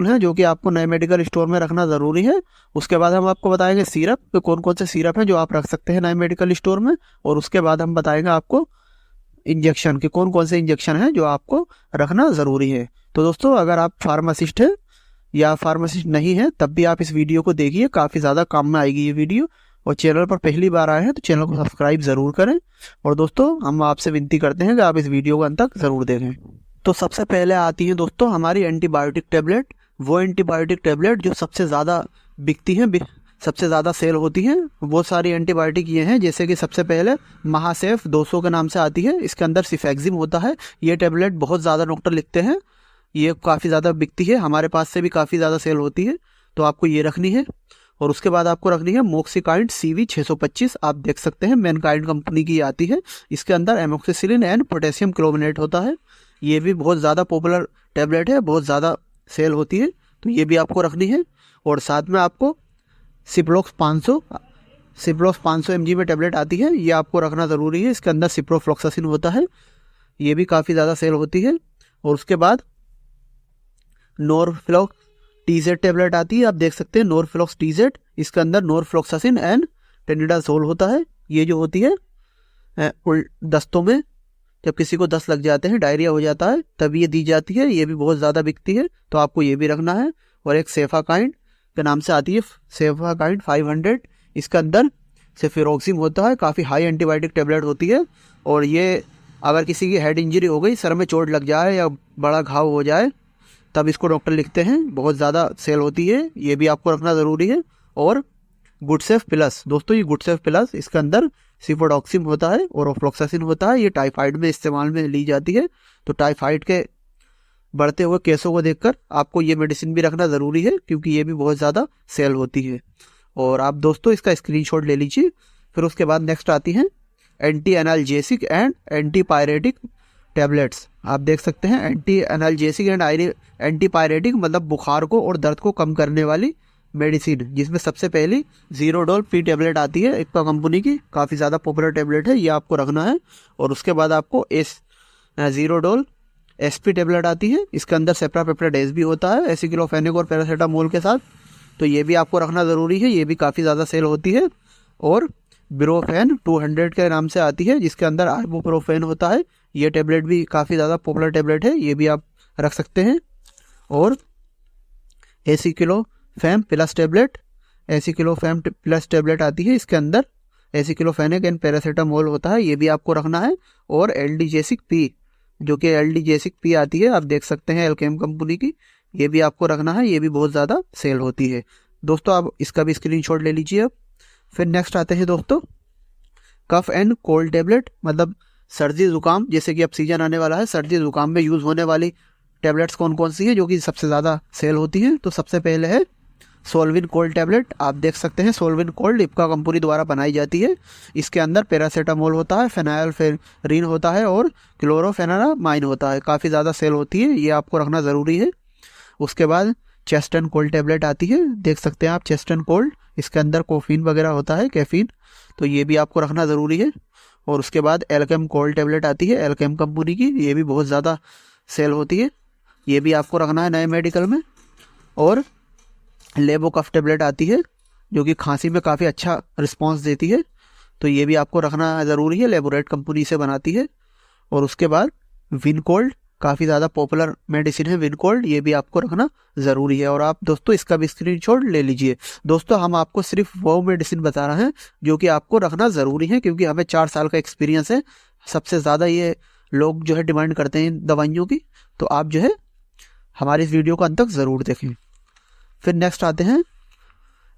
Capsule हैं जो कि आपको नए मेडिकल स्टोर में रखना ज़रूरी है। उसके बाद हम आपको बताएंगे सिरप, तो कौन कौन से सिरप हैं जो आप रख सकते हैं नए मेडिकल स्टोर में। और उसके बाद हम बताएंगे आपको इंजेक्शन के कौन कौन से इंजेक्शन हैं जो आपको रखना ज़रूरी है। तो दोस्तों, अगर आप फार्मासिस्ट हैं या फार्मासिस्ट नहीं है तब भी आप इस वीडियो को देखिए, काफ़ी ज़्यादा काम में आएगी ये वीडियो। और चैनल पर पहली बार आए हैं तो चैनल को सब्सक्राइब ज़रूर करें। और दोस्तों, हम आपसे विनती करते हैं कि आप इस वीडियो को अंत तक ज़रूर देखें। तो सबसे पहले आती है दोस्तों हमारी एंटीबायोटिक टेबलेट। वो एंटीबायोटिक टेबलेट जो सबसे ज़्यादा बिकती हैं, सबसे ज़्यादा सेल होती हैं, वो सारी एंटीबायोटिक ये हैं। जैसे कि सबसे पहले महासेफ 200 के नाम से आती है, इसके अंदर सिफेक्जिम होता है। ये टेबलेट बहुत ज़्यादा डॉक्टर लिखते हैं, ये काफ़ी ज़्यादा बिकती है, हमारे पास से भी काफ़ी ज़्यादा सेल होती है, तो आपको ये रखनी है। और उसके बाद आपको रखनी है मोक्सिकाइंड CV 625। आप देख सकते हैं मैनकाइंड कंपनी की आती है, इसके अंदर एमोक्सिसिलिन एंड पोटेशियम क्लोमिनेट होता है। ये भी बहुत ज़्यादा पॉपुलर टैबलेट है, बहुत ज़्यादा सेल होती है, तो ये भी आपको रखनी है। और साथ में आपको सिप्रोफ्लॉक्स 500 mg में टैबलेट आती है, ये आपको रखना ज़रूरी है। इसके अंदर सिप्रोफ्लॉक्सासिन होता है, ये भी काफ़ी ज़्यादा सेल होती है। और उसके बाद नॉरफ्लॉक्स TZ टैबलेट आती है, आप देख सकते हैं नॉरफ्लॉक्स TZ, इसके अंदर नॉरफ्लॉक्सासिन एंड टेनिडाजोल होता है। ये जो होती है दस्तों में, जब किसी को दस्त लग जाते हैं, डायरिया हो जाता है, तब ये दी जाती है, ये भी बहुत ज़्यादा बिकती है, तो आपको ये भी रखना है। और एक सेफाकाइंड के नाम से आती है सेफाकाइंड 500, इसके अंदर सेफिरोक्सिम होता है, काफ़ी हाई एंटीबायोटिक टैबलेट होती है। और ये अगर किसी की हेड इंजरी हो गई, सर में चोट लग जाए या बड़ा घाव हो जाए, तब इसको डॉक्टर लिखते हैं, बहुत ज़्यादा सेल होती है, ये भी आपको रखना ज़रूरी है। और गुडसेफ प्लस, दोस्तों ये गुडसेफ प्लस, इसके अंदर सिफोडॉक्सिम होता है और ऑफ्लॉक्सासिन होता है, ये टाइफाइड में इस्तेमाल में ली जाती है। तो टाइफाइड के बढ़ते हुए केसों को देखकर आपको ये मेडिसिन भी रखना ज़रूरी है, क्योंकि ये भी बहुत ज़्यादा सेल होती है। और आप दोस्तों इसका स्क्रीनशॉट ले लीजिए। फिर उसके बाद नेक्स्ट आती हैं anti analgesic and antipyretic tablets. आप देख सकते हैं एंटी एनाल्जेसिक एंड एंटीपायरेटिक मतलब बुखार को और दर्द को कम करने वाली मेडिसिन, जिसमें सबसे पहली जीरोडोल P टैबलेट आती है, इप्का कंपनी की, काफ़ी ज़्यादा पॉपुलर टैबलेट है, ये आपको रखना है। और उसके बाद आपको जीरोडोल SP टैबलेट आती है, इसके अंदर सेप्रापेप्टाडेज भी होता है, एसिक्लोफेनेक और पैरासीटामोल के साथ, तो ये भी आपको रखना ज़रूरी है, ये भी काफ़ी ज़्यादा सेल होती है। और ब्रोफेन 200 के नाम से आती है, जिसके अंदर आइबुप्रोफेन होता है, ये टैबलेट भी काफ़ी ज़्यादा पॉपुलर टैबलेट है, ये भी आप रख सकते हैं। और एसिक्लोफेम प्लस टैबलेट आती है, इसके अंदर एसिक्लोफेनेक एंड पैरासीटामोल होता है, ये भी आपको रखना है। और एल्डीजेसिक P, जो कि एल्डीजेसिक P आती है, आप देख सकते हैं एल्केम कंपनी की, ये भी आपको रखना है, ये भी बहुत ज़्यादा सेल होती है। दोस्तों आप इसका भी स्क्रीनशॉट ले लीजिए अब। फिर नेक्स्ट आते हैं दोस्तों कफ एंड कोल्ड टैबलेट, मतलब सर्दी ज़ुकाम, जैसे कि अब सीजन आने वाला है, सर्दी ज़ुकाम में यूज़ होने वाली टैबलेट्स कौन कौन सी है जो कि सबसे ज़्यादा सेल होती हैं। तो सबसे पहले है सोल्विन कोल्ड टैबलेट। आप देख सकते हैं सोल्विन कोल्ड इप्का कंपनी द्वारा बनाई जाती है, इसके अंदर पैरासीटामोल होता है, फेनाइलफेरिन होता है और क्लोरोफेनामाइन होता है, काफ़ी ज़्यादा सेल होती है, ये आपको रखना ज़रूरी है। उसके बाद चेस्ट एंड कोल्ड टैबलेट आती है, देख सकते हैं आप चेस्ट एंड कोल्ड, इसके अंदर कोफीन वगैरह होता है, कैफीन, तो ये भी आपको रखना ज़रूरी है। और उसके बाद एल्केम कोल्ड टैबलेट आती है, एल्केम कंपनी की, ये भी बहुत ज़्यादा सेल होती है, ये भी आपको रखना है नए मेडिकल में। और लेबो कफ टैबलेट आती है, जो कि खांसी में काफ़ी अच्छा रिस्पांस देती है, तो ये भी आपको रखना ज़रूरी है, लेबोरेट कंपनी से बनाती है। और उसके बाद विनकोल्ड, काफ़ी ज़्यादा पॉपुलर मेडिसिन है विनकोल्ड, ये भी आपको रखना ज़रूरी है। और आप दोस्तों इसका भी स्क्रीनशॉट ले लीजिए। दोस्तों हम आपको सिर्फ वो मेडिसिन बता रहे हैं जो कि आपको रखना ज़रूरी है, क्योंकि हमें 4 साल का एक्सपीरियंस है, सबसे ज़्यादा ये लोग जो है डिमांड करते हैं इन दवाइयों की, तो आप जो है हमारी इस वीडियो को अंत तक ज़रूर देखें। फिर नेक्स्ट आते हैं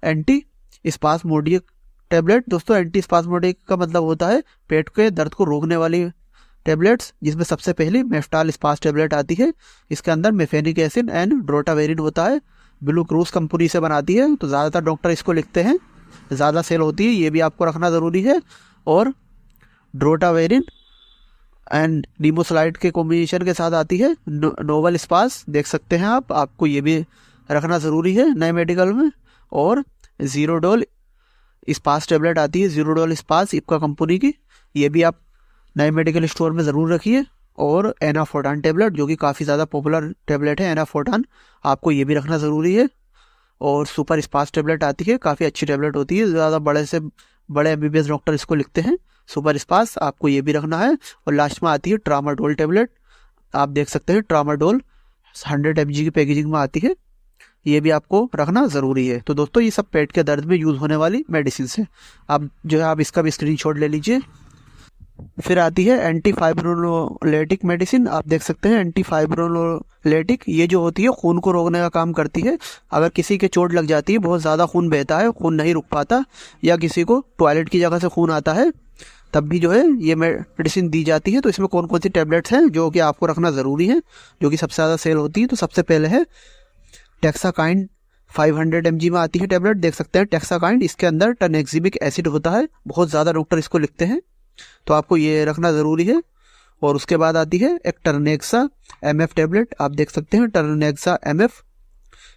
एंटी स्पास्मोडिक टैबलेट। दोस्तों एंटी स्पास्मोडिक का मतलब होता है पेट के दर्द को रोकने वाली टैबलेट्स, जिसमें सबसे पहली मेफ्टाल स्पास टैबलेट आती है, इसके अंदर मेफेनिक एसिड एंड ड्रोटावेरिन होता है, ब्लू क्रूज कंपनी से बनाती है, तो ज़्यादातर डॉक्टर इसको लिखते हैं, ज़्यादा सेल होती है, ये भी आपको रखना ज़रूरी है। और ड्रोटावेरिन एंड नीमोसलाइड के कॉम्बिनेशन के साथ आती है नोवल स्पास, देख सकते हैं आप, आपको ये भी रखना ज़रूरी है नए मेडिकल में। और जीरोडोल स्पास टैबलेट आती है, जीरोडोल स्पास इप्का कंपनी की, ये भी आप नए मेडिकल स्टोर में ज़रूर रखिए। और एनाफोर्टान टेबलेट, जो कि काफ़ी ज़्यादा पॉपुलर टेबलेट है एनाफोर्टान, आपको ये भी रखना ज़रूरी है। और सुपर स्पास टेबलेट आती है, काफ़ी अच्छी टेबलेट होती है, ज़्यादा बड़े से बड़े एमबीबीएस डॉक्टर इसको लिखते हैं, सुपर स्पास, आपको ये भी रखना है। और लास्ट में आती है ट्रामाडोल टेबलेट, आप देख सकते हैं ट्रामाडोल 100 mg की पैकेजिंग में आती है, ये भी आपको रखना ज़रूरी है। तो दोस्तों ये सब पेट के दर्द में यूज़ होने वाली मेडिसिन है, आप जो है आप इसका भी स्क्रीनशॉट ले लीजिए। फिर आती है एंटी फाइब्रोनोलेटिक मेडिसिन, आप देख सकते हैं एंटी फाइब्रोनोलेटिक, ये जो होती है खून को रोकने का काम करती है। अगर किसी के चोट लग जाती है, बहुत ज़्यादा खून बहता है, खून नहीं रुक पाता, या किसी को टॉयलेट की जगह से खून आता है, तब भी जो है ये मेडिसिन दी जाती है। तो इसमें कौन कौन सी टेबलेट्स हैं जो कि आपको रखना ज़रूरी है, जो कि सबसे ज़्यादा सेल होती है। तो सबसे पहले है टेक्साकाइंड, 500 mg में आती है टेबलेट, देख सकते हैं टेक्साकाइंड, इसके अंदर टर्नेक्सिमिक एसिड होता है, बहुत ज़्यादा डॉक्टर इसको लिखते हैं, तो आपको ये रखना ज़रूरी है। और उसके बाद आती है एक टर्नेक्सा MF टेबलेट, आप देख सकते हैं टर्नेक्सा MF,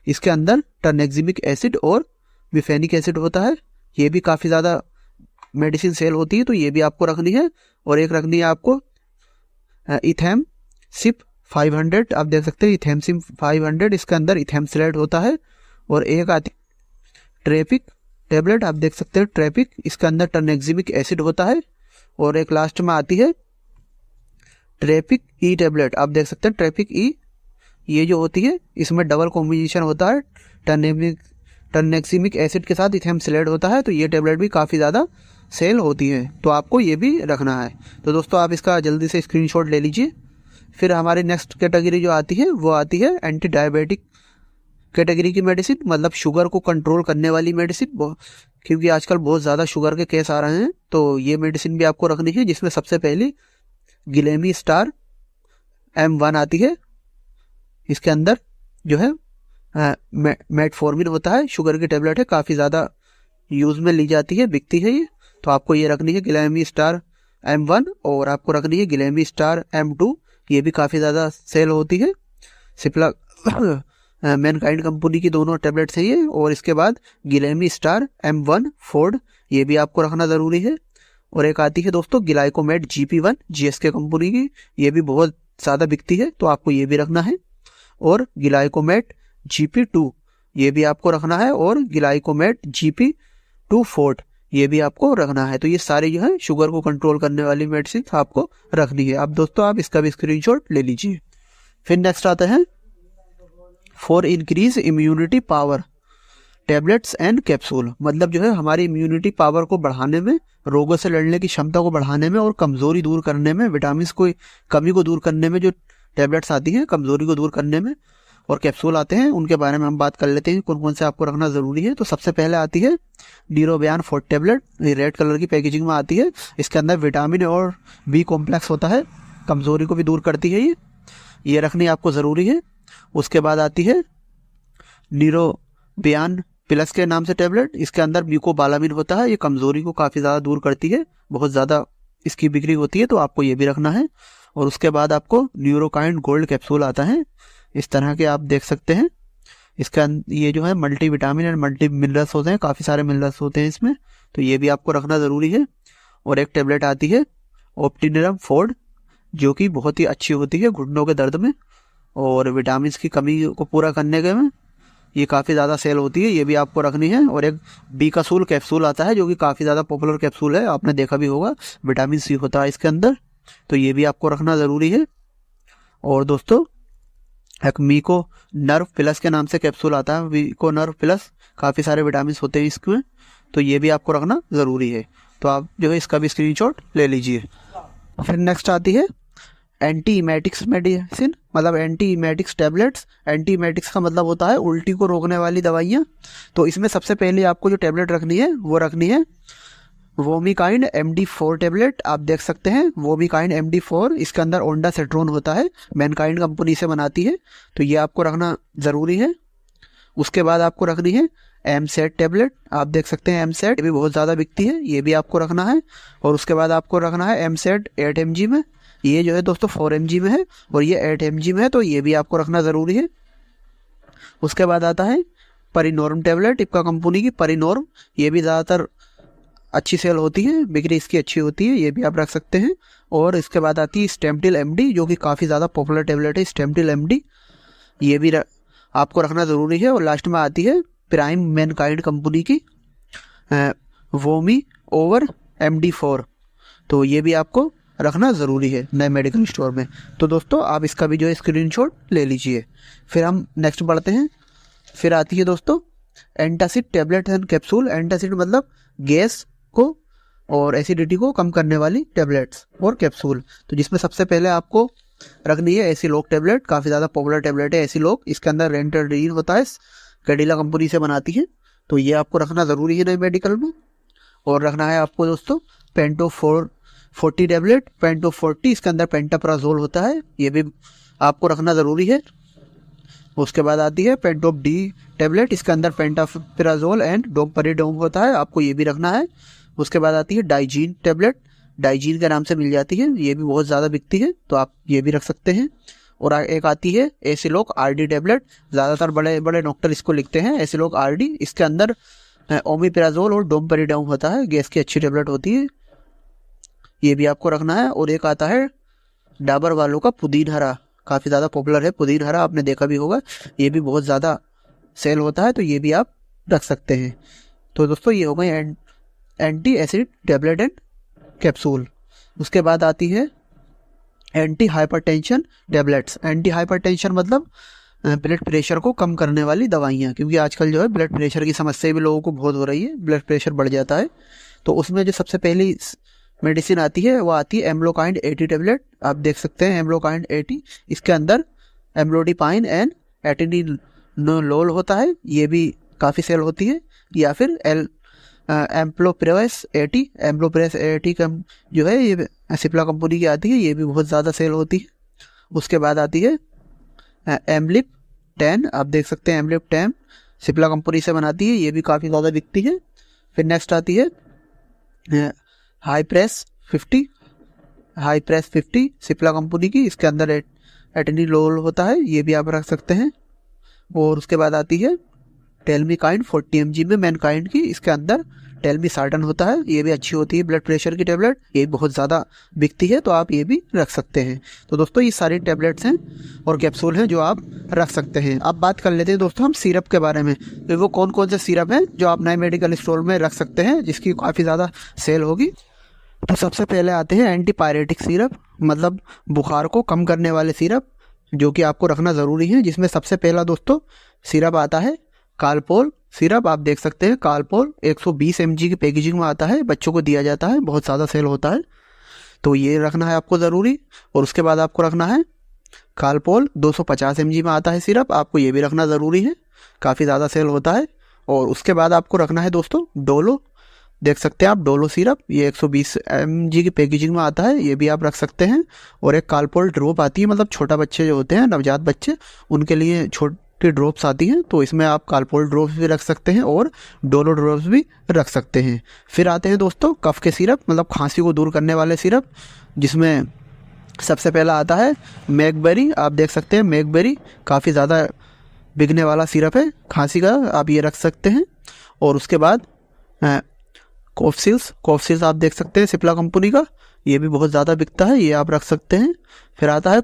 इसके अंदर टर्नेक्सिमिक एसिड और विफेनिक एसिड होता है, ये भी काफ़ी ज़्यादा मेडिसिन सेल होती है, तो ये भी आपको रखनी है। और एक रखनी है आपको इथेम सिप 500, आप देख सकते हैं इथेम सिप 500, इसके अंदर इथेमसिलेट होता है। और एक आती ट्रेपिक टेबलेट, आप देख सकते हैं ट्रेपिक, इसके अंदर टर्नेक्सिमिक एसिड होता है। और एक लास्ट में आती है ट्रेपिक ई टेबलेट, आप देख सकते हैं ट्रेपिक ई, ये जो होती है इसमें डबल कॉम्बिनेशन होता है, टर्नेक्सिमिक एसिड के साथ इथेमसिलेट होता है, तो ये टेबलेट भी काफ़ी ज़्यादा सेल होती है, तो आपको ये भी रखना है। तो दोस्तों आप इसका जल्दी से स्क्रीनशॉट ले लीजिए। फिर हमारी नेक्स्ट कैटेगरी जो आती है वो आती है एंटी डायबिटिक कैटेगरी की मेडिसिन, मतलब शुगर को कंट्रोल करने वाली मेडिसिन, क्योंकि आजकल बहुत ज़्यादा शुगर के केस आ रहे हैं, तो ये मेडिसिन भी आपको रखनी है। जिसमें सबसे पहले गिलेमी स्टार M1 आती है, इसके अंदर जो है मेटफॉर्मिन होता है, शुगर की टेबलेट है, काफ़ी ज़्यादा यूज़ में ली जाती है, बिकती है ये, तो आपको ये रखनी है गिलेमी स्टार M1। और आपको रखनी है गिलेमी स्टार M2, ये भी काफ़ी ज़्यादा सेल होती है, सिप्ला मैनकाइंड कंपनी की दोनों टेबलेट्स है ये। और इसके बाद गिलेमी स्टार M1 फोर्ड, ये भी आपको रखना ज़रूरी है। और एक आती है दोस्तों ग्लाइकोमेट GP1 GSK कंपनी की, ये भी बहुत ज़्यादा बिकती है, तो आपको ये भी रखना है। और ग्लाइकोमेट GP2, ये भी आपको रखना है। और ग्लाइकोमेट GP2 फोर्ट, ये भी आपको रखना है। तो ये सारी जो है शुगर को कंट्रोल करने वाली मेडिसिन आपको रखनी है। अब दोस्तों आप इसका भी स्क्रीनशॉट ले लीजिए। फिर नेक्स्ट आते हैं for increase immunity power tablets and capsule, मतलब जो है हमारी इम्यूनिटी पावर को बढ़ाने में, रोगों से लड़ने की क्षमता को बढ़ाने में और कमज़ोरी दूर करने में, विटामिन को कमी को दूर करने में जो टेबलेट्स आती हैं कमज़ोरी को दूर करने में, और कैप्सूल आते हैं, उनके बारे में हम बात कर लेते हैं कौन कौन से आपको रखना ज़रूरी है। तो सबसे पहले आती है नीरोबियान फोर्ट टेबलेट, ये रेड कलर की पैकेजिंग में आती है, इसके अंदर विटामिन और B कॉम्प्लेक्स होता है, कमज़ोरी को भी दूर करती है ये रखनी आपको ज़रूरी है। उसके बाद आती है नीरोबियान प्लस के नाम से टेबलेट, इसके अंदर म्यूकोबालामिन होता है, ये कमज़ोरी को काफ़ी ज़्यादा दूर करती है, बहुत ज़्यादा इसकी बिक्री होती है, तो आपको ये भी रखना है। और उसके बाद आपको न्यूरोकाइंड गोल्ड कैप्सूल आता है, इस तरह के आप देख सकते हैं, इसका ये जो है multi vitamin and multi minerals होते हैं, काफ़ी सारे मिनरल्स होते हैं इसमें, तो ये भी आपको रखना ज़रूरी है। और एक टेबलेट आती है ऑप्टिनरम फोर्ड, जो कि बहुत ही अच्छी होती है घुटनों के दर्द में और विटामिन की कमी को पूरा करने के में, ये काफ़ी ज़्यादा सेल होती है, ये भी आपको रखनी है। और एक बीकासूल कैप्सूल आता है, जो कि काफ़ी ज़्यादा पॉपुलर कैप्सूल है, आपने देखा भी होगा, विटामिन C होता है इसके अंदर, तो ये भी आपको रखना ज़रूरी है। और दोस्तों एक मीको नर्व प्लस के नाम से कैप्सूल आता है, मीको नर्व प्लस, काफ़ी सारे विटामिन होते हैं इसमें, तो ये भी आपको रखना ज़रूरी है। तो आप जो है इसका भी स्क्रीनशॉट ले लीजिए। फिर नेक्स्ट आती है एंटी इमेटिक्स मेडिसिन, मतलब anti emetics tablets. Anti emetics का मतलब होता है उल्टी को रोकने वाली दवाइयाँ। तो इसमें सबसे पहले आपको जो टेबलेट रखनी है वो रखनी है वोमिकाइंड MD4 टेबलेट, आप देख सकते हैं वोमिकाइंड MD4, इसके अंदर ओंडासेट्रोन होता है, मैनकाइंड कंपनी से बनाती है, तो ये आपको रखना ज़रूरी है। उसके बाद आपको रखनी है एमसेट टेबलेट, आप देख सकते हैं एमसेट, ये भी बहुत ज़्यादा बिकती है, ये भी आपको रखना है। और उसके बाद आपको रखना है एमसेट 8 mg में, ये जो है दोस्तों 4 mg में है और ये 8 mg में है, तो ये भी आपको रखना ज़रूरी है। उसके बाद आता है परिनॉर्म टेबलेट, इप्का कंपनी की परिनॉर्म, ये भी ज़्यादातर अच्छी सेल होती है, बिक्री इसकी अच्छी होती है, ये भी आप रख सकते हैं। और इसके बाद आती है स्टेमटिल एमडी, जो कि काफ़ी ज़्यादा पॉपुलर टेबलेट है स्टेमटिल एमडी, ये भी आपको रखना ज़रूरी है। और लास्ट में आती है प्राइम मैनकाइंड कंपनी की वोमी ओवर MD4, तो ये भी आपको रखना ज़रूरी है नए मेडिकल स्टोर में। तो दोस्तों आप इसका भी जो है स्क्रीनशॉट ले लीजिए। फिर हम नेक्स्ट बढ़ते हैं। फिर आती है दोस्तों antacid tablet and capsule. Antacid मतलब गैस को और एसिडिटी को कम करने वाली टैबलेट्स और कैप्सूल। तो जिसमें सबसे पहले आपको रखनी है एसिलोक टैबलेट, काफ़ी ज़्यादा पॉपुलर टैबलेट है एसिलोक। इसके अंदर रेंटरडीन होता है, कैडिला कंपनी से बनाती है, तो ये आपको रखना ज़रूरी है नए मेडिकल में। और रखना है आपको दोस्तों पेंटो 40 टैबलेट, पेंटो 40, इसके अंदर पेंटाप्राजोल होता है, ये भी आपको रखना ज़रूरी है। उसके बाद आती है पेंटोप डी टैबलेट, इसके अंदर पेंटाप्राजोल एंड डोमपेरिडोम होता है, आपको ये भी रखना है। उसके बाद आती है डाइजीन टैबलेट, डाइजीन के नाम से मिल जाती है, ये भी बहुत ज़्यादा बिकती है, तो आप ये भी रख सकते हैं। और एक आती है एसिलोक RD टैबलेट, ज़्यादातर बड़े बड़े डॉक्टर इसको लिखते हैं एसिलोक RD। इसके अंदर ओमिप्राजोल और डोमपेरिडोम होता है, गैस की अच्छी टैबलेट होती है, ये भी आपको रखना है। और एक आता है डाबर वालों का पुदीन हरा, काफ़ी ज़्यादा पॉपुलर है पुदीन हरा, आपने देखा भी होगा, ये भी बहुत ज़्यादा सेल होता है, तो ये भी आप रख सकते हैं। तो दोस्तों ये हो गई anti acid tablet and capsule. उसके बाद आती है anti hypertension tablets. Anti hypertension मतलब ब्लड प्रेशर को कम करने वाली दवाइयाँ, क्योंकि आजकल जो है ब्लड प्रेशर की समस्या भी लोगों को बहुत हो रही है, ब्लड प्रेशर बढ़ जाता है। तो उसमें जो सबसे पहली मेडिसिन आती है वो आती है एम्लोकाइंड 80 टैबलेट, आप देख सकते हैं एम्लोकाइंड 80, इसके अंदर एम्लोडिपाइन एंड एटेनिलोल होता है, ये भी काफ़ी सेल होती है। या फिर एम्प्लोप्रेस 80, एम्प्लोप्रेस 80 का जो है ये सिप्ला कंपनी की आती है, ये भी बहुत ज़्यादा सेल होती है। उसके बाद आती है एम्लिप 10, आप देख सकते हैं एम्लिप 10 सिप्ला कंपनी से बनाती है, ये भी काफ़ी ज़्यादा बिकती है। फिर नेक्स्ट आती है हाई प्रेस 50 सिप्ला कंपनी की, इसके अंदर एटेनिलोल होता है, ये भी आप रख सकते हैं। और उसके बाद आती है टेलमिकाइंड 40 mg में मैनकाइंड की, इसके अंदर टेलमिसार्टन होता है, ये भी अच्छी होती है ब्लड प्रेशर की टैबलेट, ये बहुत ज़्यादा बिकती है, तो आप ये भी रख सकते हैं। तो दोस्तों ये सारी टैबलेट्स हैं और कैप्सूल हैं जो आप रख सकते हैं। अब बात कर लेते हैं दोस्तों हम सिरप के बारे में, तो वो कौन कौन से सिरप हैं जो आप नए मेडिकल स्टोर में रख सकते हैं जिसकी काफ़ी ज़्यादा सेल होगी। तो सबसे पहले आते हैं एंटीपायरेटिक सिरप, मतलब बुखार को कम करने वाले सिरप, जो कि आपको रखना ज़रूरी है। जिसमें सबसे पहला दोस्तों सिरप आता है कालपोल सिरप, आप देख सकते हैं कालपोल 120 mg की पैकेजिंग में आता है, बच्चों को दिया जाता है, बहुत ज़्यादा सेल होता है, तो ये रखना है आपको ज़रूरी। और उसके बाद आपको रखना है कालपोल 250 mg में आता है सिरप, आपको ये भी रखना ज़रूरी है, काफ़ी ज़्यादा सेल होता है। और उसके बाद आपको रखना है दोस्तों डोलो, देख सकते हैं आप डोलो सिरप, ये 120 mg की पैकेजिंग में आता है, ये भी आप रख सकते हैं। और एक कालपोल ड्रॉप आती है, मतलब छोटा बच्चे जो होते हैं नवजात बच्चे, उनके लिए छोटी ड्रॉप्स आती हैं, तो इसमें आप कालपोल ड्रॉप्स भी रख सकते हैं और डोलो ड्रॉप्स भी रख सकते हैं। फिर आते हैं दोस्तों कफ के सिरप, मतलब खांसी को दूर करने वाले सिरप, जिसमें सबसे पहला आता है मैकबेरी, आप देख सकते हैं मैकबेरी काफ़ी ज़्यादा बिकने वाला सिरप है खांसी का, आप ये रख सकते हैं। और उसके बाद कॉफसिल्स आप देख सकते हैं सिप्ला कंपनी का, ये भी बहुत ज़्यादा बिकता है, ये आप रख सकते हैं। फिर आता है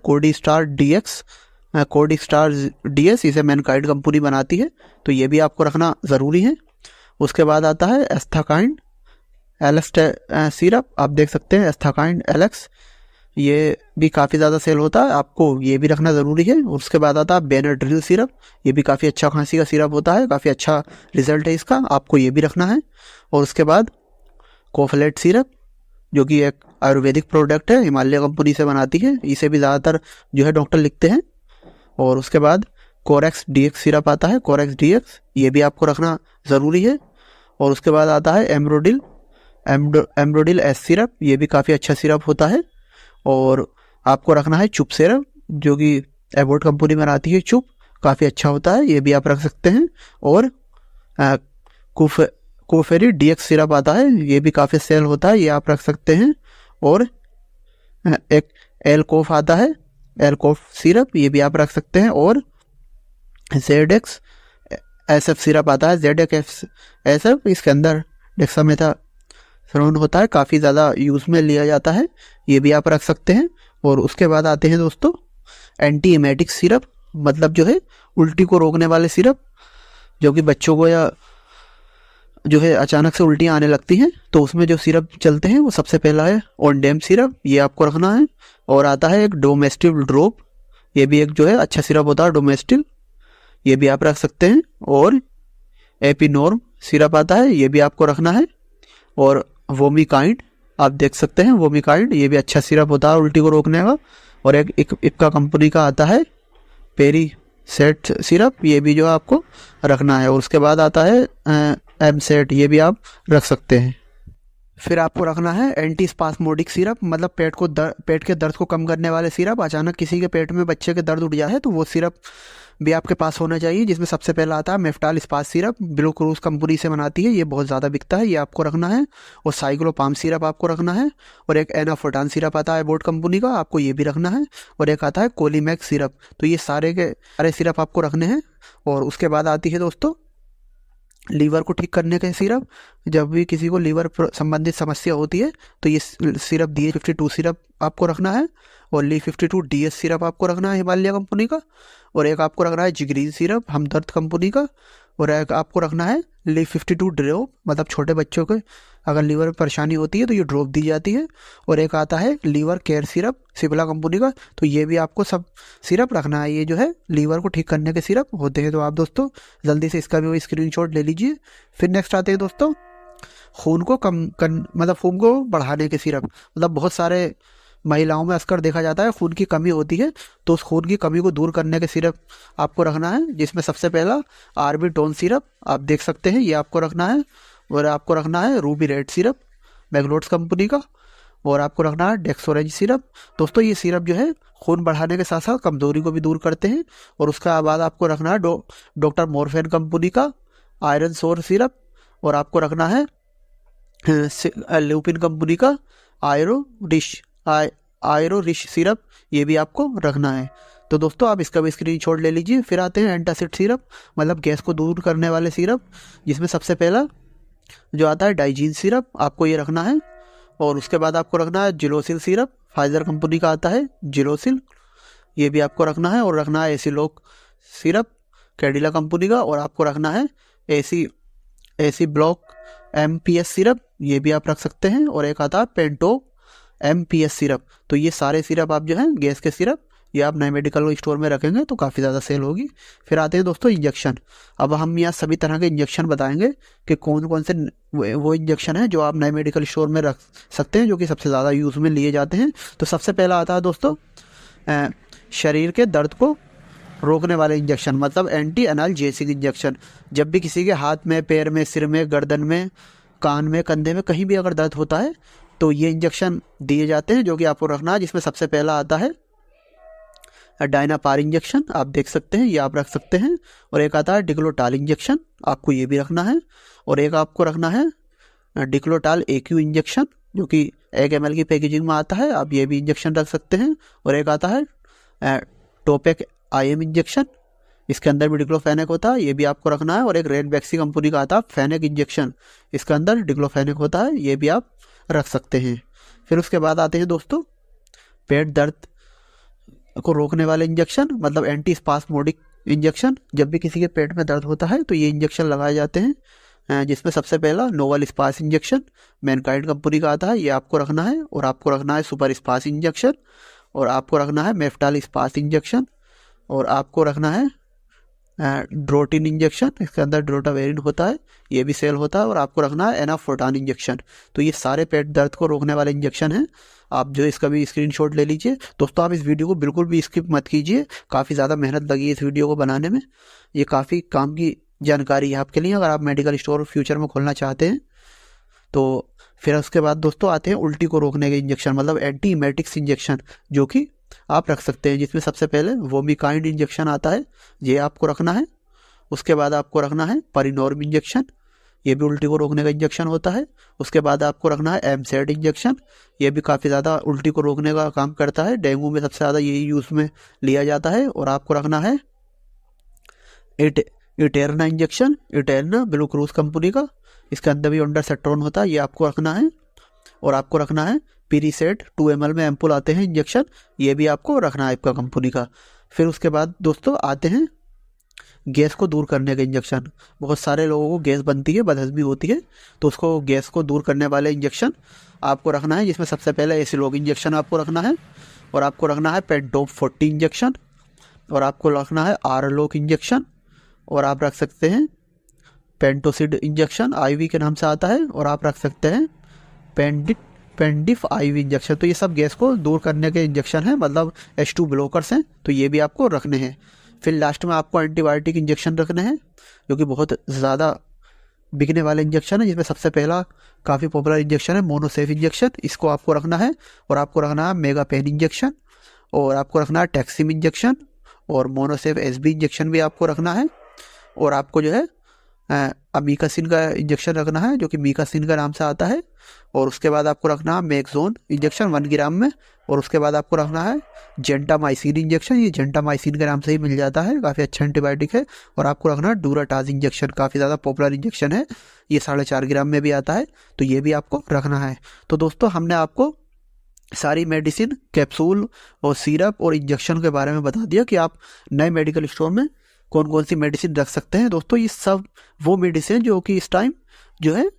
कोर्डिस्टार DS, इसे मैनकाइंड कंपनी बनाती है, तो ये भी आपको रखना ज़रूरी है। उसके बाद आता है एस्थाकाइंड एलेक्स सिरप, आप देख सकते हैं एस्थाकाइंड एलेक्स, ये भी काफ़ी ज़्यादा सेल होता है, आपको ये भी रखना ज़रूरी है। और उसके बाद आता है बेनाड्रिल सिरप, ये भी काफ़ी अच्छा खांसी का सिरप होता है, काफ़ी अच्छा रिजल्ट है इसका, आपको ये भी रखना है। और उसके बाद कोफलेट सिरप, जो कि एक आयुर्वेदिक प्रोडक्ट है, हिमालय कंपनी से बनाती है, इसे भी ज़्यादातर जो है डॉक्टर लिखते हैं। और उसके बाद कोरेक्स DX सिरप आता है, कोरेक्स DX, ये भी आपको रखना ज़रूरी है। और उसके बाद आता है एम्ब्रोडिल S सिरप, ये भी काफ़ी अच्छा सिरप होता है। और आपको रखना है चुप सिरप, जो कि एबोट कंपनी बनाती है, चुप काफ़ी अच्छा होता है, ये भी आप रख सकते हैं। और कोफेरी DX सिरप आता है, ये भी काफ़ी सेल होता है, ये आप रख सकते हैं। और एक एलकोफ आता है, एलकोफ सिरप, ये भी आप रख सकते हैं। और ZX SF सिरप आता है, ZX SF, इसके अंदर डेक्सामेथासोन फेरोन होता है, काफ़ी ज़्यादा यूज़ में लिया जाता है, ये भी आप रख सकते हैं। और उसके बाद आते हैं दोस्तों एंटी एमेटिक सिरप, मतलब जो है उल्टी को रोकने वाले सिरप, जो कि बच्चों को या जो है अचानक से उल्टियाँ आने लगती हैं तो उसमें जो सिरप चलते हैं वो सबसे पहला है ओनडेम सिरप, ये आपको रखना है। और आता है एक डोमेस्टिल ड्रॉप, ये भी एक जो है अच्छा सिरप होता है डोमेस्टिल, ये भी आप रख सकते हैं। और एपिनोर्म सिरप आता है, ये भी आपको रखना है। और वोमिकाइंड आप देख सकते हैं, वोमिकाइंड ये भी अच्छा सिरप होता है उल्टी को रोकने का। और एक इक्का कंपनी का आता है पेरी सेट सिरप, ये भी जो आपको रखना है। और उसके बाद आता है एम सेट, ये भी आप रख सकते हैं। फिर आपको रखना है एंटी स्पास्मोडिक सिरप, मतलब पेट के दर्द को कम करने वाले सिरप। अचानक किसी के पेट में बच्चे के दर्द उठ जाए तो वो सिरप भी आपके पास होना चाहिए, जिसमें सबसे पहला आता है Meftal spas syrup, Blue Cross company से बनाती है, ये बहुत ज़्यादा बिकता है, ये आपको रखना है। और साइक्लोपाम सिरप आपको रखना है। और एक एनाफोर्टान सिरप आता है बोट कंपनी का, आपको ये भी रखना है। और एक आता है कोलीमैक्स सिरप, तो ये सारे के सारे सिरप आपको रखने हैं। और उसके बाद आती है दोस्तों लीवर को ठीक करने के सिरप, जब भी किसी को लीवर संबंधित समस्या होती है तो ये सिरप DH52 सिरप आपको रखना है। और ली52 DS सिरप आपको रखना है हिमालय कंपनी का। और एक आपको रखना है जिगरीन सिरप हमदर्द कंपनी का। और एक आपको रखना है ली52 ड्रॉप, मतलब छोटे बच्चों के अगर लीवर में परेशानी होती है तो ये ड्रॉप दी जाती है। और एक आता है liver care syrup Cipla company का, तो ये भी आपको सब सिरप रखना है, ये जो है लीवर को ठीक करने के सिरप होते हैं। तो आप दोस्तों जल्दी से इसका भी स्क्रीनशॉट ले लीजिए। फिर नेक्स्ट आते हैं दोस्तों खून को मतलब खून को बढ़ाने के सिरप, मतलब बहुत सारे महिलाओं में अक्सर देखा जाता है खून की कमी होती है, तो उस खून की कमी को दूर करने के सिरप आपको रखना है, जिसमें सबसे पहला आर्बिटोन सिरप आप देख सकते हैं, ये आपको रखना है। और आपको रखना है रूबी रेड सिरप मैग्लोट्स कंपनी का। और आपको रखना है डेक्सोरेंज सिरप। दोस्तों ये सिरप जो है खून बढ़ाने के साथ साथ कमजोरी को भी दूर करते हैं। और उसके बाद आपको रखना है डॉक्टर मोरफेन कंपनी का आयरन सोर सिरप। और आपको रखना है ल्यूपिन कंपनी का आयरो रिश सिरप, ये भी आपको रखना है। तो दोस्तों आप इसका भी स्क्रीनशॉट ले लीजिए। फिर आते हैं एंटासिड सिरप, मतलब गैस को दूर करने वाले सिरप, जिसमें सबसे पहला जो आता है डाइजीन सिरप, आपको ये रखना है। और उसके बाद आपको रखना है जिलोसिल सिरप, फाइजर कंपनी का आता है जिलोसिल, ये भी आपको रखना है। और रखना है एसिलोक सिरप कैडिला कंपनी का। और आपको रखना है एसी ब्लॉक MPS सिरप, ये भी आप रख सकते हैं। और एक आता है पेंटो MPS सिरप। तो ये सारे सिरप आप जो है गैस के सिरप ये आप नए मेडिकल स्टोर में रखेंगे तो काफ़ी ज़्यादा सेल होगी। फिर आते हैं दोस्तों इंजेक्शन। अब हम यहाँ सभी तरह के इंजेक्शन बताएंगे कि कौन कौन से वो इंजेक्शन है जो आप नए मेडिकल स्टोर में रख सकते हैं, जो कि सबसे ज़्यादा यूज़ में लिए जाते हैं। तो सबसे पहला आता है दोस्तों शरीर के दर्द को रोकने वाले इंजेक्शन, मतलब एंटी एनाल्जेसिक इंजेक्शन। जब भी किसी के हाथ में, पैर में, सिर में, गर्दन में, कान में, कंधे में कहीं भी अगर दर्द होता है तो ये इंजेक्शन दिए जाते हैं, जो कि आपको रखना है। जिसमें सबसे पहला आता है डायनापार इंजेक्शन, आप देख सकते हैं, ये आप रख सकते हैं। और एक आता है डिक्लोटाल इंजेक्शन, आपको ये भी रखना है। और एक आपको रखना है डिक्लोटाल AQ इंजेक्शन, जो कि 1 ml की पैकेजिंग में आता है, आप ये भी इंजेक्शन रख सकते हैं। और एक आता है टोपेक IM इंजेक्शन, इसके अंदर भी डिक्लोफेनेक होता है, ये भी आपको रखना है। और एक रेनबैक्सी कंपनी का आता है फेनेक इंजेक्शन, इसके अंदर डिक्लोफेनेक होता है, ये भी आप रख सकते हैं। फिर उसके बाद आते हैं दोस्तों पेट दर्द को रोकने वाले इंजेक्शन, मतलब एंटी स्पास्मोडिक इंजेक्शन। जब भी किसी के पेट में दर्द होता है तो ये इंजेक्शन लगाए जाते हैं, जिसमें सबसे पहला नोवल स्पास इंजेक्शन मैनकाइंड कंपनी का आता है, ये आपको रखना है। और आपको रखना है सुपर स्पास इंजेक्शन। और आपको रखना है मेफ्टाल स्पास इंजेक्शन। और आपको रखना है ड्रोटिन इंजेक्शन, इसके अंदर ड्रोटावेरिन होता है, ये भी सेल होता है। और आपको रखना है एनाफोर्टान इंजेक्शन। तो ये सारे पेट दर्द को रोकने वाले इंजेक्शन हैं, आप जो इसका भी स्क्रीनशॉट ले लीजिए। दोस्तों आप इस वीडियो को बिल्कुल भी स्किप मत कीजिए, काफ़ी ज़्यादा मेहनत लगी है इस वीडियो को बनाने में, ये काफ़ी काम की जानकारी है आपके लिए अगर आप मेडिकल स्टोर फ्यूचर में खोलना चाहते हैं तो। फिर उसके बाद दोस्तों आते हैं उल्टी को रोकने के इंजेक्शन, मतलब एंटी इमेटिक्स इंजेक्शन, जो कि आप रख सकते हैं। जिसमें सबसे पहले वोमिकाइंड इंजेक्शन आता है, ये आपको रखना है। उसके बाद आपको रखना है परिनॉर्म इंजेक्शन, ये भी उल्टी को रोकने का इंजेक्शन होता है। उसके बाद आपको रखना है एमसेड इंजेक्शन, ये भी काफ़ी ज़्यादा उल्टी को रोकने का काम करता है, डेंगू में सबसे ज़्यादा यही यूज़ में लिया जाता है। और आपको रखना है इटेरना इंजेक्शन, इटेरना ब्लू क्रूज कंपनी का, इसके अंदर भी ओंडासेट्रोन होता है, ये आपको रखना है। और आपको रखना है पीरीसेट 2 ml में एम्पुल आते हैं इंजेक्शन, ये भी आपको रखना है आपका कंपनी का। फिर उसके बाद दोस्तों आते हैं गैस को दूर करने के इंजेक्शन। बहुत सारे लोगों को गैस बनती है, बदहजमी होती है, तो उसको गैस को दूर करने वाले इंजेक्शन आपको रखना है, जिसमें सबसे पहले एसिलॉग इंजेक्शन आपको रखना है, और आपको रखना है पेंटोप 40 इंजेक्शन, और आपको रखना है आरलोक इंजेक्शन, और आप रख सकते हैं पेंटोसिड इंजेक्शन IV के नाम से आता है, और आप रख सकते हैं पेंडिफ IV इंजेक्शन। तो ये सब गैस को दूर करने के इंजेक्शन हैं, मतलब H2 ब्लॉकर्स हैं, तो ये भी आपको रखने हैं। फिर लास्ट में आपको एंटीबायोटिक इंजेक्शन रखने हैं, जो कि बहुत ज़्यादा बिकने वाले इंजेक्शन है, जिसमें सबसे पहला काफ़ी पॉपुलर इंजेक्शन है मोनोसेफ इंजेक्शन, इसको आपको रखना है। और आपको रखना है मेगा पेन इंजेक्शन, और आपको रखना है टैक्सिम इंजेक्शन, और मोनोसेफ SB इंजेक्शन भी आपको रखना है। और आपको जो है अमीकासिन का इंजेक्शन रखना है, जो कि मीकासिन का नाम से आता है। और उसके बाद आपको रखना है मैक्सोन इंजेक्शन 1 ग्राम में। और उसके बाद आपको रखना है जेंटामाइसिन इंजेक्शन, ये जेंटामाइसिन के नाम से ही मिल जाता है, काफ़ी अच्छा एंटीबायोटिक है। और आपको रखना है डूराटाज इंजेक्शन, काफ़ी ज़्यादा पॉपुलर इंजेक्शन है, ये 4.5 ग्राम में भी आता है, तो ये भी आपको रखना है। तो दोस्तों हमने आपको सारी मेडिसिन, कैप्सूल और सिरप और इंजेक्शन के बारे में बता दिया कि आप नए मेडिकल स्टोर में कौन कौन सी मेडिसिन रख सकते हैं। दोस्तों ये सब वो मेडिसिन जो कि इस टाइम जो है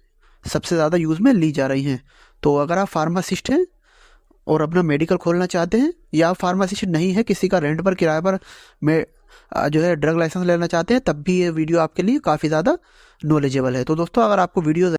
सबसे ज़्यादा यूज़ में ली जा रही हैं। तो अगर आप फार्मासिस्ट हैं और अपना मेडिकल खोलना चाहते हैं, या आप फार्मासिस्ट नहीं है, किसी का रेंट पर, किराए पर में जो है ड्रग लाइसेंस लेना चाहते हैं, तब भी ये वीडियो आपके लिए काफ़ी ज़्यादा नॉलेजेबल है। तो दोस्तों अगर आपको वीडियो